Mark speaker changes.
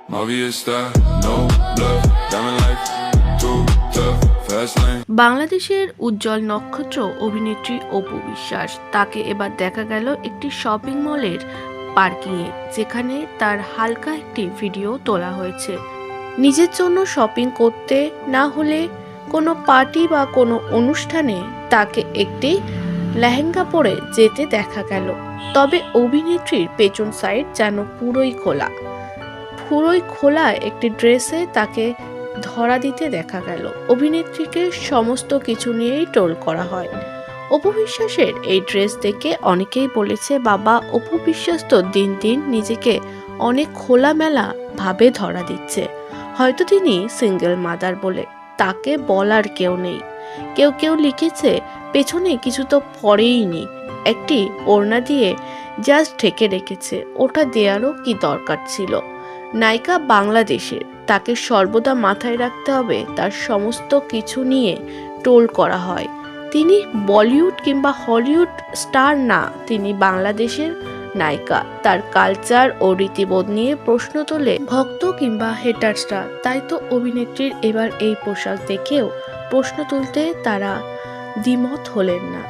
Speaker 1: Movistar, no bluff, diamond life, too tough, fast lane.
Speaker 2: বাংলাদেশের উজ্জ্বল নক্ষত্র অভিনেত্রী অপু বিশ্বাস, তাকে এবার দেখা গেল একটি শপিং মলের পার্কিংয়ে, যেখানে তার হালকা একটি ভিডিও তোলা হয়েছে। নিজের জন্য শপিং করতে না হলে কোনো পার্টি বা কোনো অনুষ্ঠানে তাকে একটি লেহেঙ্গা পরে যেতে দেখা গেল। তবে অভিনেত্রীর পেছন সাইড যেন পুরোই খোলা একটি ড্রেসে তাকে ধরা দিতে দেখা গেল। অভিনেত্রীকে সমস্ত কিছু নিয়েই ট্রোল করা হয়। অপু বিশ্বাসের এই ড্রেস দেখে অনেকেই বলেছে, বাবা, অপু বিশ্বাস তো দিন দিন নিজেকে অনেক খোলামেলা ভাবে ধরা দিচ্ছে। হয়তো তিনি সিঙ্গেল মাদার বলে তাকে বলার কেউ নেই। কেউ কেউ লিখেছে, পেছনে কিছু তো পরেইনি, একটি ওড়না দিয়ে জাস্ট ঢেকে রেখেছে, ওটা দেওয়ারও কি দরকার ছিল। নায়িকা বাংলাদেশের, তাকে সর্বদা মাথায় রাখতে হবে তার সমস্ত কিছু নিয়ে ট্রোল করা হয়। তিনি বলিউড কিংবা হলিউড স্টার না, তিনি বাংলাদেশের নায়িকা। তার কালচার ও রীতিবোধ নিয়ে প্রশ্ন তোলে ভক্ত কিংবা হেটার্সরা। তাই তো অভিনেত্রীর এবার এই পোশাক দেখেও প্রশ্ন তুলতে তারা দ্বিমত হলেন না।